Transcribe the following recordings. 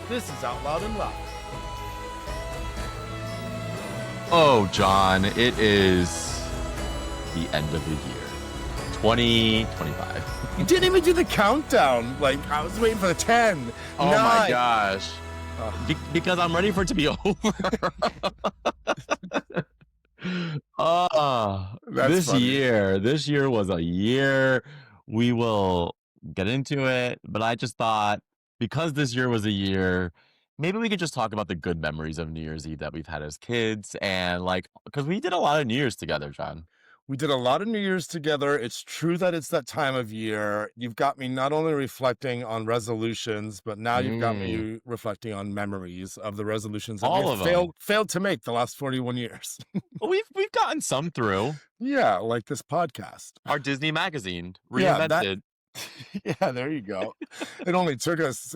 This is Out Loud and Loud. Oh, John, it is the end of the year. 2025. You didn't even do the countdown. Like, I was waiting for the 10. Oh 9. my gosh. Because I'm ready for it to be over. That's funny. This year was a year. We will get into it, but I just thought because this year was a year, maybe we could just talk about the good memories of New Year's Eve that we've had as kids and because we did a lot of New Year's together, John. We did a lot of New Year's together. It's true that it's that time of year. You've got me not only reflecting on resolutions, but now you've got me reflecting on memories of the resolutions that All we of them. failed to make the last 41 years. We've gotten some through. Yeah, like this podcast. Our Disney magazine Yeah, reinvented. yeah, there you go. It only took us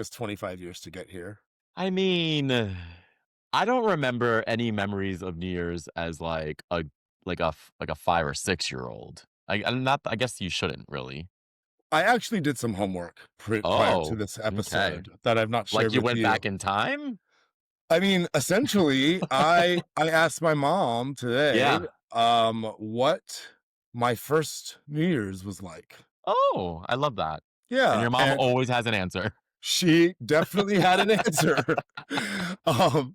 25 years to get here. I mean, I don't remember any memories of New Year's as a 5 or 6-year-old. I'm not. I guess you shouldn't really. I actually did some homework prior to Oh, this okay. episode that I've not shared Like you with went you. back in time? I mean, essentially, I asked my mom today, Yeah. what my first New Year's was like. Oh, I love that. Yeah, And your mom always has an answer. she definitely had an answer.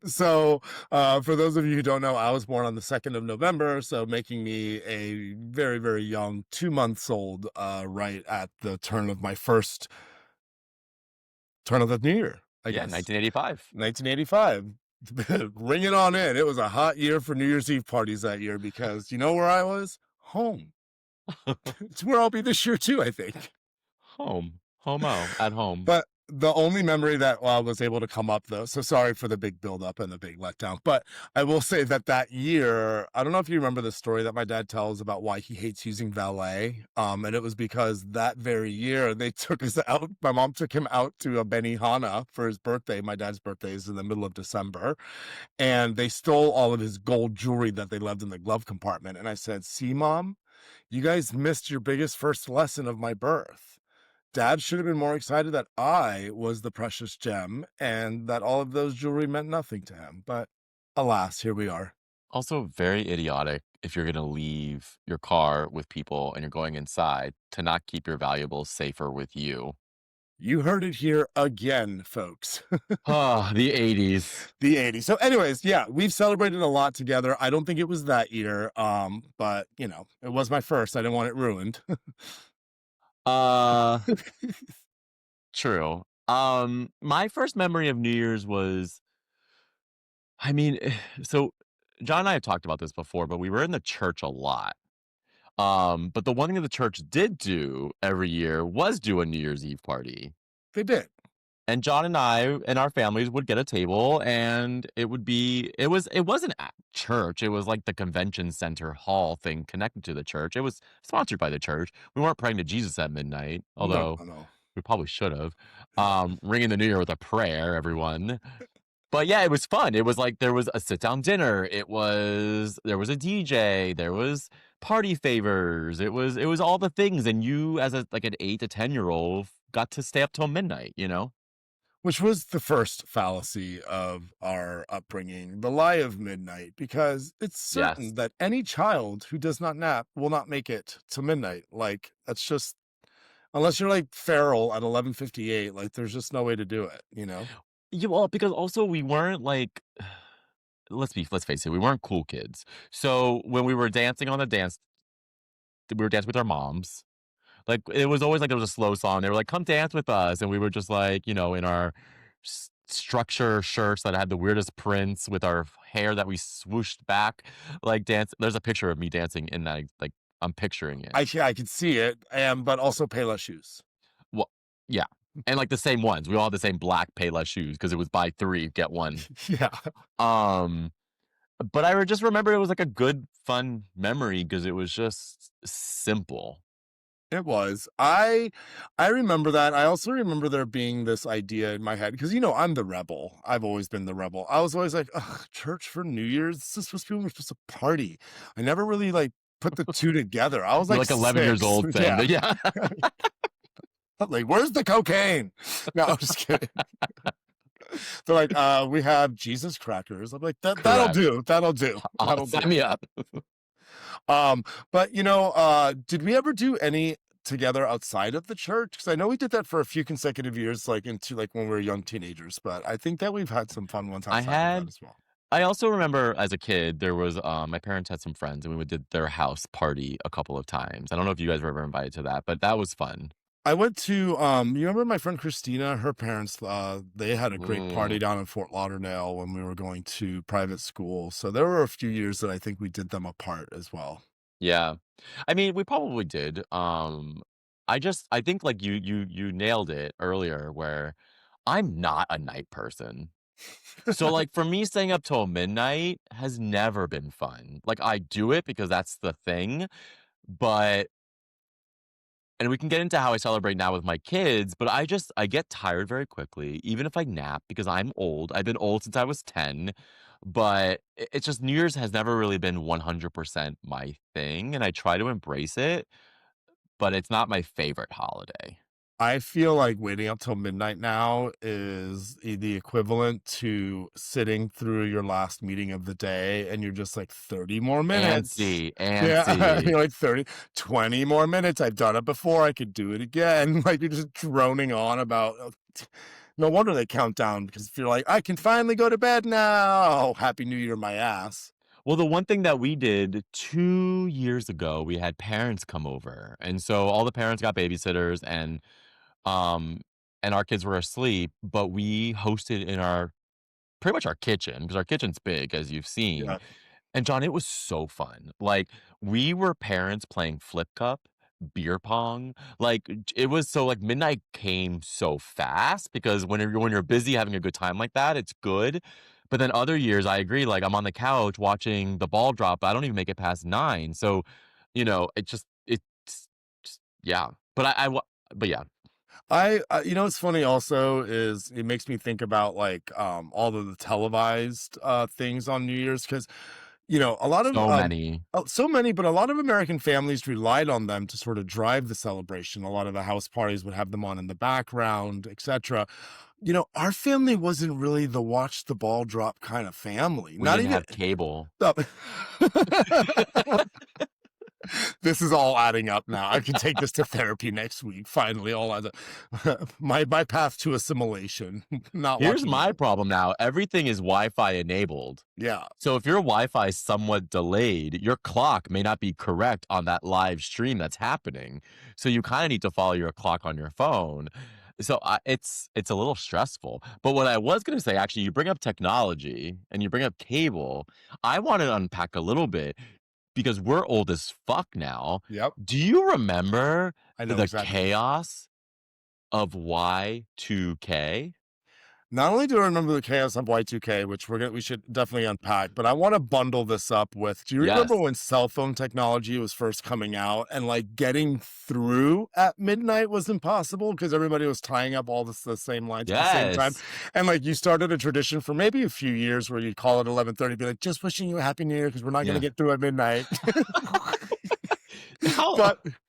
So for those of you who don't know, I was born on the 2nd of November, so making me a very, very young 2 months old, right at the turn of the new year, I Yeah, guess. 1985. 1985. Ring it on in. It was a hot year for New Year's Eve parties that year because you know where I was? Home. It's where I'll be this year too, I think. Homo, at home. But the only memory that was able to come up, though, so sorry for the big buildup and the big letdown, but I will say that year, I don't know if you remember the story that my dad tells about why he hates using valet. And it was because that very year they took us out. My mom took him out to a Benihana for his birthday. My dad's birthday is in the middle of December. And they stole all of his gold jewelry that they left in the glove compartment. And I said, see, Mom, you guys missed your biggest first lesson of my birth. Dad should have been more excited that I was the precious gem and that all of those jewelry meant nothing to him. But alas, here we are. Also very idiotic if you're going to leave your car with people and you're going inside to not keep your valuables safer with you. You heard it here again, folks. The 80s. The 80s. So anyways, yeah, we've celebrated a lot together. I don't think it was that year. But you know, it was my first. I didn't want it ruined. True. My first memory of New Year's was, I mean, so John and I have talked about this before, but we were in the church a lot. But the one thing that the church did do every year was do a New Year's Eve party. They did. And John and I and our families would get a table and it wasn't at church. It was like the convention center hall thing connected to the church. It was sponsored by the church. We weren't praying to Jesus at midnight, although No. we probably should have. Ringing the new year with a prayer, everyone. But yeah, it was fun. It was like there was a sit-down dinner. There was a DJ. There was party favors. It was all the things. And you, as an 8 to 10-year-old, got to stay up till midnight. You know. Which was the first fallacy of our upbringing, the lie of midnight, because it's certain Yes. that any child who does not nap will not make it to midnight. Like, that's just, unless you're like feral at 11:58, like there's just no way to do it, you know? Yeah, well, because also we weren't let's face it, we weren't cool kids. So when we were dancing on the dance, we were dancing with our moms. Like it was always like there was a slow song. They were like, "Come dance with us," and we were just like, in our structure shirts that had the weirdest prints with our hair that we swooshed back, like dance. There's a picture of me dancing in that. Like I'm picturing it. I could see it, but also Payless shoes. Well, yeah. And like the same ones. We all had the same black Payless shoes because it was buy 3, get 1. Yeah. But I just remember it was like a good, fun memory because it was just simple. It was. I remember that. I also remember there being this idea in my head because I'm the rebel. I've always been the rebel. I was always like, ugh, church for New Year's. This is supposed to be when we're supposed to party. I never really like put the two together. I was You're like 11 years 6. old then. Yeah. Yeah. I'm like, where's the cocaine? No, I'm just kidding. They're like, we have Jesus crackers. I'm like, that'll Correct. do. That'll do. That'll Sign do. me up. But did we ever do any together outside of the church? Because I know we did that for a few consecutive years, like into like when we were young teenagers, but I think that we've had some fun ones I outside of that had as well. I also remember as a kid, there was, my parents had some friends, and we would did their house party a couple of times. I don't know if you guys were ever invited to that, but that was fun. I went to you remember my friend Christina, her parents they had a great party Mm, down in Fort Lauderdale when we were going to private school. So there were a few years that I think we did them apart as well. yeah. I mean, we probably did. I think, like, you nailed it earlier where I'm not a night person. So, like, for me, staying up till midnight has never been fun. Like, I do it because that's the thing, but and we can get into how I celebrate now with my kids, but I get tired very quickly, even if I nap because I'm old. I've been old since I was 10, but it's just New Year's has never really been 100% my thing, and I try to embrace it, but it's not my favorite holiday. I feel like waiting up till midnight now is the equivalent to sitting through your last meeting of the day and you're just like 30 more minutes. Antsy, Yeah, antsy. you're like 30, 20 more minutes. I've done it before. I could do it again. Like you're just droning on about. No wonder they count down because if you're like, I can finally go to bed now. Happy New Year, my ass. Well, the one thing that we did 2 years ago, we had parents come over, and so all the parents got babysitters um, and our kids were asleep, but we hosted in our pretty much our kitchen because our kitchen's big, as you've seen. Yeah, And John, it was so fun. Like, we were parents playing flip cup, beer pong. Like, it was so like midnight came so fast because when you're busy having a good time like that, it's good. But then other years, I agree. Like, I'm on the couch watching the ball drop. I don't even make it past 9. So, it's yeah. But yeah, what's funny also is it makes me think about like all of the televised things on New Year's because a lot of so many. so many, but a lot of American families relied on them to sort of drive the celebration. A lot of the house parties would have them on in the background, etc. Our family wasn't really the watch the ball drop kind of family. We Not didn't even. have cable. This is all adding up now. I can take this to therapy next week. Finally, all adds up. My path to assimilation. Not Here's watching the my ball. problem now. Everything is Wi-Fi enabled. Yeah. So if your Wi-Fi is somewhat delayed, your clock may not be correct on that live stream that's happening. So you kind of need to follow your clock on your phone. So it's a little stressful. But what I was going to say, actually, you bring up technology and you bring up cable. I want to unpack a little bit because we're old as fuck now. Yep. Do you remember I know the exactly. chaos of Y2K? Not only do I remember the chaos of Y2K, which we should definitely unpack, but I want to bundle this up with, do you remember Yes. when cell phone technology was first coming out and like getting through at midnight was impossible because everybody was tying up all the same lines at the same time? Yes. And like you started a tradition for maybe a few years where you'd call it 11:30, be like, just wishing you a happy new year because we're not going to Yeah. get through at midnight. How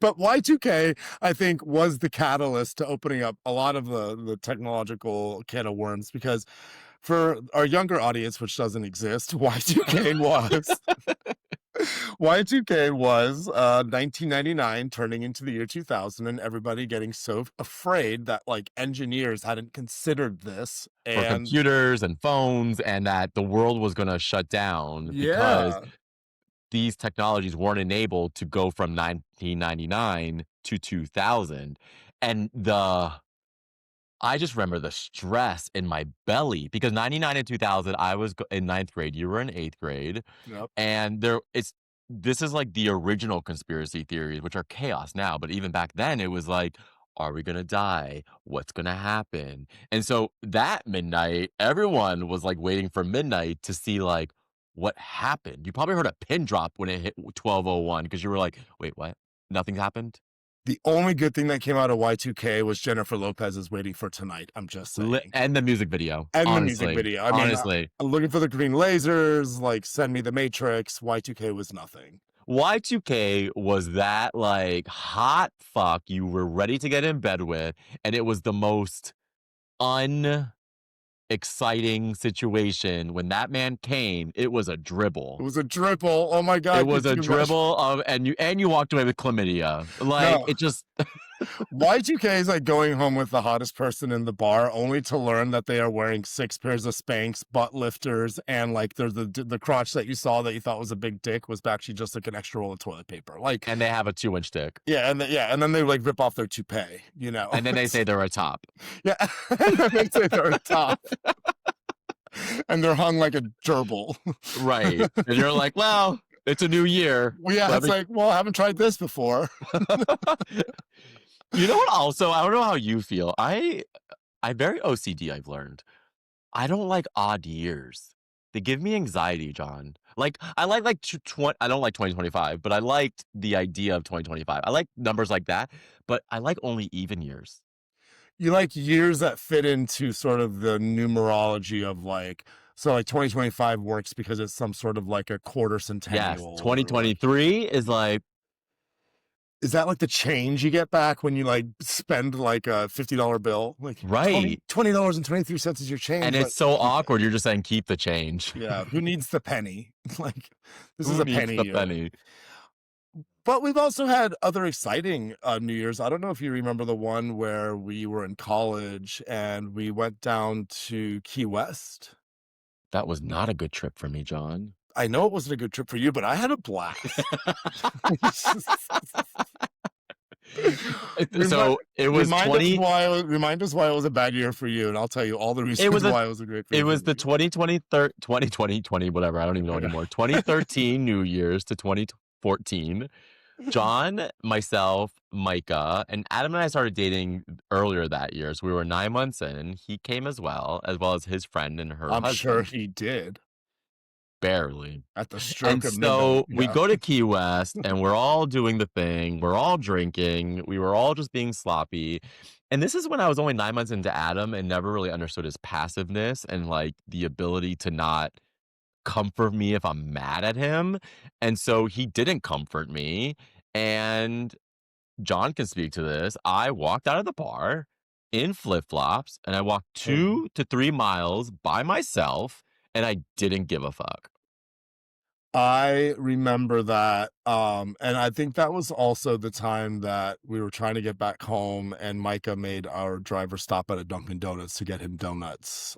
but Y2K, I think, was the catalyst to opening up a lot of the technological can of worms because for our younger audience, which doesn't exist, Y2K was 1999 turning into the year 2000 and everybody getting so afraid that like engineers hadn't considered this for and computers and phones and that the world was gonna shut down because yeah. these technologies weren't enabled to go from 1999 to 2000, and I just remember the stress in my belly because 99 and 2000, I was in ninth grade, you were in eighth grade, Yep. and this is like the original conspiracy theories, which are chaos now, but even back then, it was like, are we gonna die? What's gonna happen? And so that midnight, everyone was like waiting for midnight to see like what happened. You probably heard a pin drop when it hit 12:01 because you were like, wait, what? Nothing happened? The only good thing that came out of Y2K was Jennifer Lopez's Waiting for Tonight. I'm just saying. And the music video, And the music honestly. video. I mean, Honestly. I'm looking for the green lasers, like send me the Matrix. Y2K was nothing. Y2K was that like hot fuck you were ready to get in bed with, and it was the most exciting situation. When that man came, it was a It dribble. was a dribble. Oh my It God. was Could a you imagine? dribble of, and you walked away with chlamydia. Like, No. it just Y2K is like going home with the hottest person in the bar, only to learn that they are wearing 6 pairs of Spanx, butt lifters, and like there's the crotch that you saw that you thought was a big dick was actually just like an extra roll of toilet paper. Like, and they have a 2-inch dick. yeah, and then they like rip off their toupee, you know. And then they say they're a top. Yeah, and then they say they're a top, and they're hung like a gerbil. Right. And you're like, well, it's a new year. Well, yeah, Let it's me like, well, I haven't tried this before. You know what also, I don't know how you feel. I'm very OCD, I've learned. I don't like odd years. They give me anxiety, John. Like, I like I don't like 2025, but I liked the idea of 2025. I like numbers like that, but I like only even years. You like years that fit into sort of the numerology of like, so like 2025 works because it's some sort of like a quarter Yes, centennial or like, 2023 is like, is that like the change you get back when you like spend like a $50 bill? Like right. $20.23 is your And change, but it's so awkward. You're just saying, keep the change. yeah, who needs the penny? Like, this is Who a needs penny the year. penny? But we've also had other exciting New Year's. I don't know if you remember the one where we were in college and we went down to Key West. That was not a good trip for me, John. I know it wasn't a good trip for you, but I had a blast. So it was 20. Remind us why it was a bad year for you, and I'll tell you all the It reasons was a why it was a great it year for was the me. 2020, whatever. I don't even know Okay. anymore. 2013 New Year's to 2014. John, myself, Micah, and Adam and I started dating earlier that year. So we were 9 months in. He came as well as his friend and her I'm sure husband. he did Barely. at the stroke And of midnight. so we Yeah. go to Key West and we're all doing the thing. We're all drinking. We were all just being sloppy. And this is when I was only 9 months into Adam and never really understood his passiveness and like the ability to not comfort me if I'm mad at him. And so he didn't comfort me. And John can speak to this. I walked out of the bar in flip flops and I walked Oh. 2 to 3 miles by myself and I didn't give a fuck. I remember that, and I think that was also the time that we were trying to get back home, and Micah made our driver stop at a Dunkin' Donuts to get him donuts,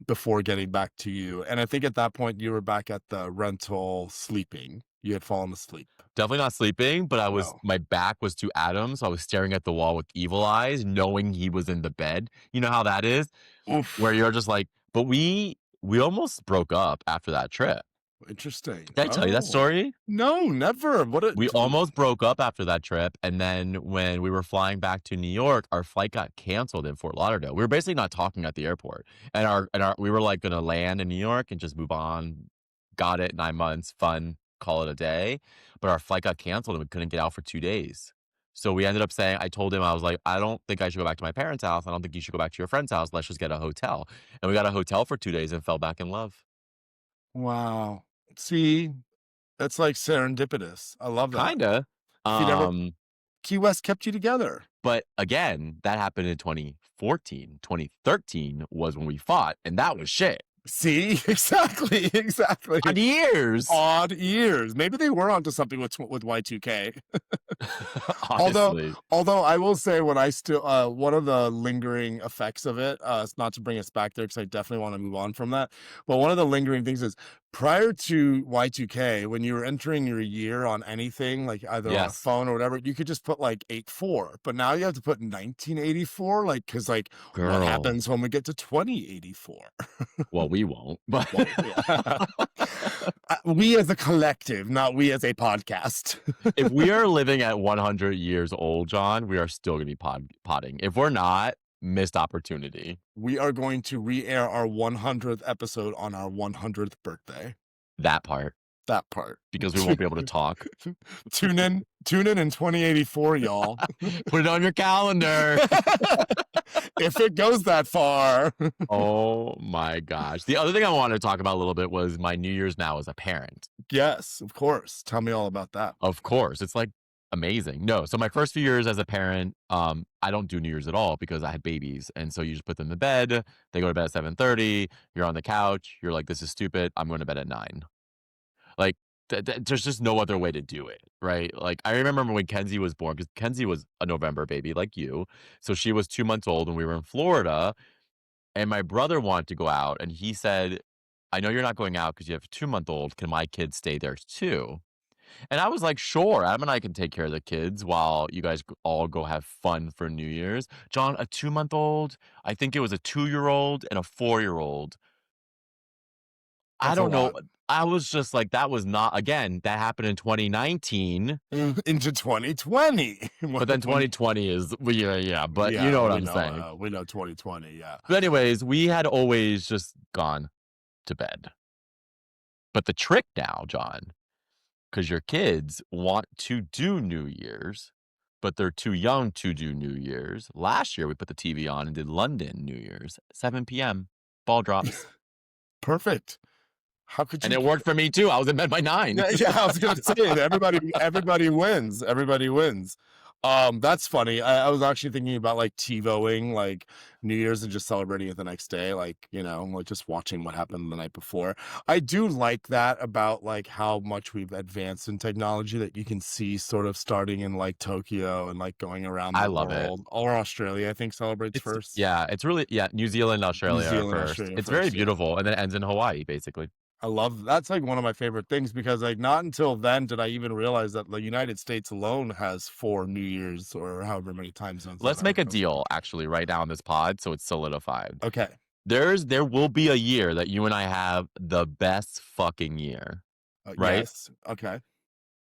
before getting back to you. And I think at that point you were back at the rental sleeping. You had fallen asleep. Definitely not sleeping, but No. my back was to Adam, so I was staring at the wall with evil eyes, knowing he was in the bed. You know how that is? Where Oof. you're just like, but we almost broke up after that trip. Interesting. Did I tell you that Oh. story? No, never. What a We almost broke up after that trip, and then when we were flying back to New York, our flight got canceled in Fort Lauderdale. We were basically not talking at the airport, and our we were like gonna land in New York and just move on. Got it, 9 months, fun, call it a day. But our flight got canceled and we couldn't get out for 2 days. So we ended up saying, I told him, I was like, I don't think I should go back to my parents' house. I don't think you should go back to your friend's house. Let's just get a hotel. And we got a hotel for 2 days and fell back in love. wow. See, that's like serendipitous. I love that. Kinda. If you never Um, Key West kept you together. But again, that happened in 2014. 2013 was when we fought, and that was shit. See? Exactly, exactly. Odd years. Odd years. Maybe they were onto something with Y2K. Although Honestly. although I will say when I still one of the lingering effects of it, it's not to bring us back there because I definitely want to move on from that. But one of the lingering things is prior to Y2K, when you were entering your year on anything, like either on a Yes. phone or whatever, you could just put like 84. But now you have to put 1984, like because like what Girl. happens when we get to 2084? Well, we won't, but Well, yeah. We as a collective, not we as a podcast. if we are living at 100 years old, John, we are still going to be potting. If we're not, missed opportunity. We are going to re-air our 100th episode on our 100th birthday. That part, That part. because we won't be able to talk. Tune in in 2084, y'all. Put it on your calendar. If it goes that far. Oh my gosh. The other thing I wanted to talk about a little bit was my New Year's now as a parent. Yes, of course. Tell me all about that. Of course. It's like Amazing. No, so my first few years as a parent, I don't do New Year's at all because I had babies, and so you just put them to bed, they go to bed at 7:30, you're on the couch, you're like, "This is stupid, I'm going to bed at 9." Like, there's just no other way to do it, right? Like, I remember when Kenzie was born, because Kenzie was a November baby like you, so she was 2 months old when we were in Florida, and my brother wanted to go out, and he said, "I know you're not going out because you have a 2-month-old, can my kids stay there too?" And I was like, "Sure, Adam and I can take care of the kids while you guys all go have fun for New Year's." John, a 2-month-old, I think it was a 2-year-old and a 4-year-old. I That's a don't know. lot. I was just like, that was not, again, that happened in 2019, Into 2020. but then When 2020 is, well, yeah, but you know yeah, what I'm saying. we know 2020, yeah. But anyways, we had always just gone to bed. But the trick now, John, because your kids want to do New Year's, but they're too young to do New Year's. Last year, we put the TV on and did London New Year's, 7 p.m., ball drops. Perfect. How could And you it worked for me too. I was in bed by 9. Yeah, yeah, I was gonna say it. Everybody wins. Everybody wins. That's funny. I was actually thinking about like TiVoing like New Year's and just celebrating it the next day, like, like just watching what happened the night before. I do like that about like how much we've advanced in technology that you can see sort of starting in like Tokyo and like going around I the love it. world. Or Australia, I think celebrates It's first. yeah, it's really, yeah, New Zealand, New Australia are Zealand, first. Australia It's very first, yeah. beautiful, and then it ends in Hawaii, basically. I love that's like one of my favorite things because like not until then did I even realize that the United States alone has 4 New Year's or however many time zones that Let's are. make a deal, actually, right now on this pod, so it's solidified. Okay. There will be a year that you and I have the best fucking year, right? Yes. Okay.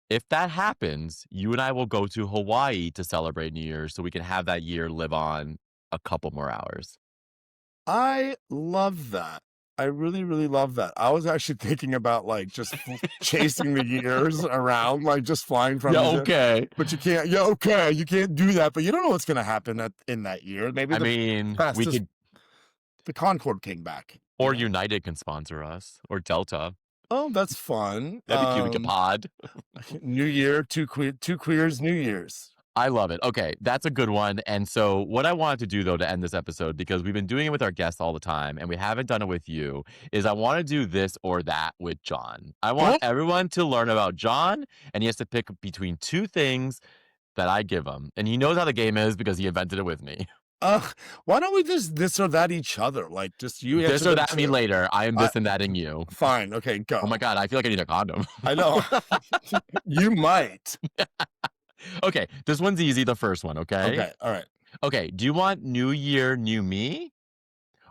If that happens, you and I will go to Hawaii to celebrate New Year's so we can have that year live on a couple more hours. I love that. I really, really love that. I was actually thinking about like just chasing the years around, like just flying from Yeah, the okay. but you can't. Yeah, okay, you can't do that. But you don't know what's going to happen in that year. Maybe I mean, we fastest, could, the Concorde came back. or United can sponsor us, or Delta. Oh, that's fun. That'd be cute. We could pod. New Year, two queers, New Year's. I love it. Okay, that's a good one. And so, what I wanted to do though to end this episode, because we've been doing it with our guests all the time and we haven't done it with you, is I want to do this or that with John. I want Oh, everyone to learn about John, and he has to pick between two things that I give him. And he knows how the game is because he invented it with me. uh, why don't we just this or that each other? Like, just you This answer or them that me too. later. I am I this and that in you. fine. Okay, Oh my go. God, I feel like I need a condom. I know. You might. Okay, this one's easy, the first one, okay? Okay, all right. Okay, do you want New Year, New Me,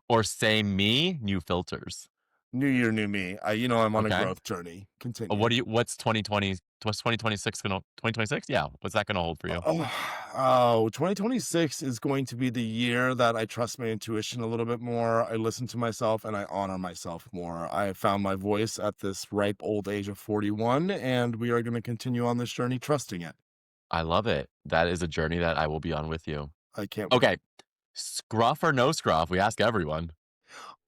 or same me, new filters? New year, new me. I'm on a Okay. growth journey. Continue. What's 2020, what's 2026 gonna, 2026? Yeah. What's that gonna hold for you? Oh, 2026 is going to be the year that I trust my intuition a little bit more. I listen to myself and I honor myself more. I have found my voice at this ripe old age of 41, and we are going to continue on this journey trusting it. I love it. That is a journey that I will be on with you. I can't wait. Okay. Scruff or no scruff? We ask everyone.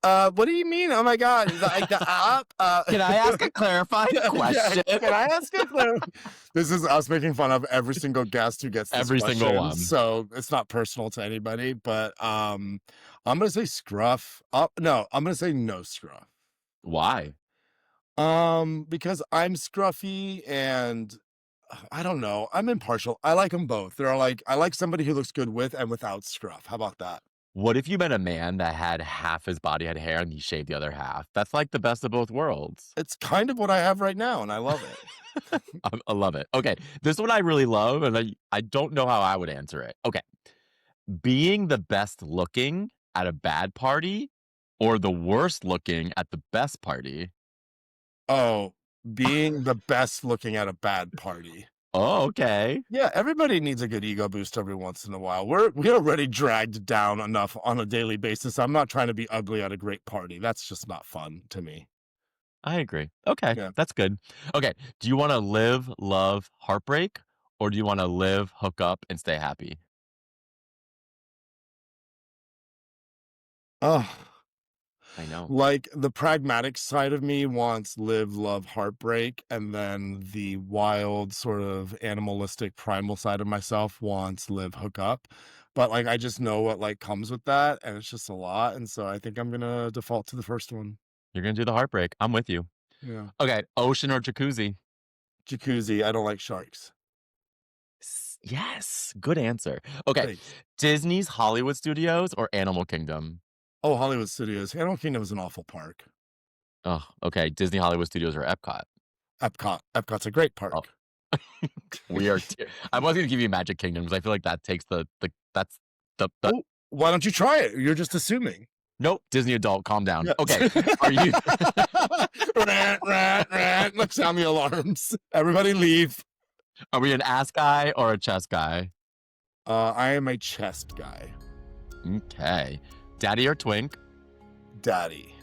What do you mean? Oh my God. Like the app? Can I ask a clarifying Yeah, question? can I ask a This is us making fun of every single guest who gets this Every single question, one. so it's not personal to anybody, but, I'm gonna say scruff. No, I'm gonna say no scruff. Why? Because I'm scruffy and I don't know, I'm impartial. I like them both. They're like I like somebody who looks good with and without scruff. How about that? What if you met a man that had half his body had hair and he shaved the other half? That's like the best of both worlds. It's kind of what I have right now, and I love it. I love it. Okay. This one I really love, and I don't know how I would answer it. Okay. Being the best looking at a bad party or the worst looking at the best party? Oh, being the best looking at a bad party. Oh, okay. Yeah, everybody needs a good ego boost every once in a while. We're already dragged down enough on a daily basis. I'm not trying to be ugly at a great party. That's just not fun to me. I agree. Okay. Yeah. That's good. Okay. Do you want to live, love, heartbreak, or do you want to live, hook up, and stay happy? Oh. I know. Like, the pragmatic side of me wants live, love, heartbreak, and then the wild, sort of animalistic, primal side of myself wants live, hook up. But, like, I just know what, like, comes with that, and it's just a lot, and so I think I'm gonna default to the first one. You're gonna do the heartbreak. I'm with you. Yeah. Okay, ocean or jacuzzi? Jacuzzi, I don't like sharks. Yes, good answer. Okay, Thanks. Disney's Hollywood Studios or Animal Kingdom? Oh, Hollywood Studios. Animal Kingdom is an awful park. Oh, okay, Disney Hollywood Studios or Epcot? Epcot. Epcot's a great Oh, park. we are I was gonna give you Magic Kingdom because I feel like that takes the that's the Oh, why don't you try it? You're just assuming. Nope, Disney adult, calm down. Yeah. Okay, are you Rat, rat, rat. Let's sound the alarms. Everybody leave. are we an ass guy or a chest guy? I am a chest guy. Okay. Daddy or twink? Daddy.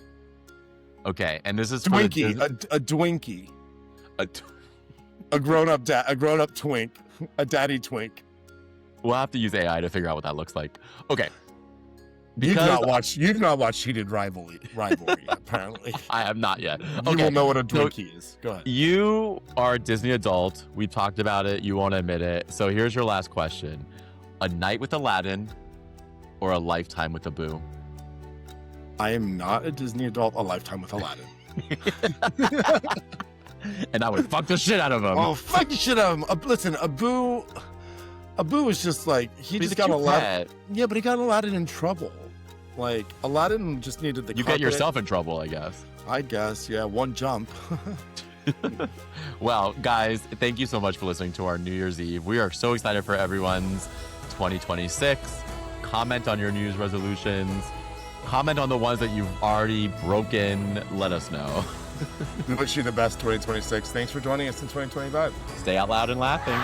Okay, and this is for the Twinkie. A Dwinkie. a tw- A grown up twink. A daddy twink. We'll have to use AI to figure out what that looks like. Okay. You've Because not watched Heated Rivalry, apparently. I have not yet. You Okay. will know what a So Dwinkie is. Go ahead. you are a Disney adult. We talked about it. You won't admit it. So here's your last question. A night with Aladdin or a lifetime with Abu? I am not a Disney adult. A lifetime with Aladdin. And I would fuck the shit out of him. Oh, fuck the shit out of him. Listen, Abu is just like, he He's just a got cute Aladdin. pet. Yeah, but he got Aladdin in trouble. Like, Aladdin just needed the You carpet. get yourself in trouble, I guess. I guess, yeah, one jump. Well, guys, thank you so much for listening to our New Year's Eve. We are so excited for everyone's 2026. Comment on your New Year's resolutions. Comment on the ones that you've already broken. Let us know. We wish you the best 2026. Thanks for joining us in 2025. Stay out loud and laughing.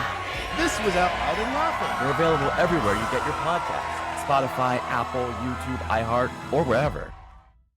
This was Out Loud and Laughing. We're available everywhere you get your podcasts. Spotify, Apple, YouTube, iHeart, or wherever.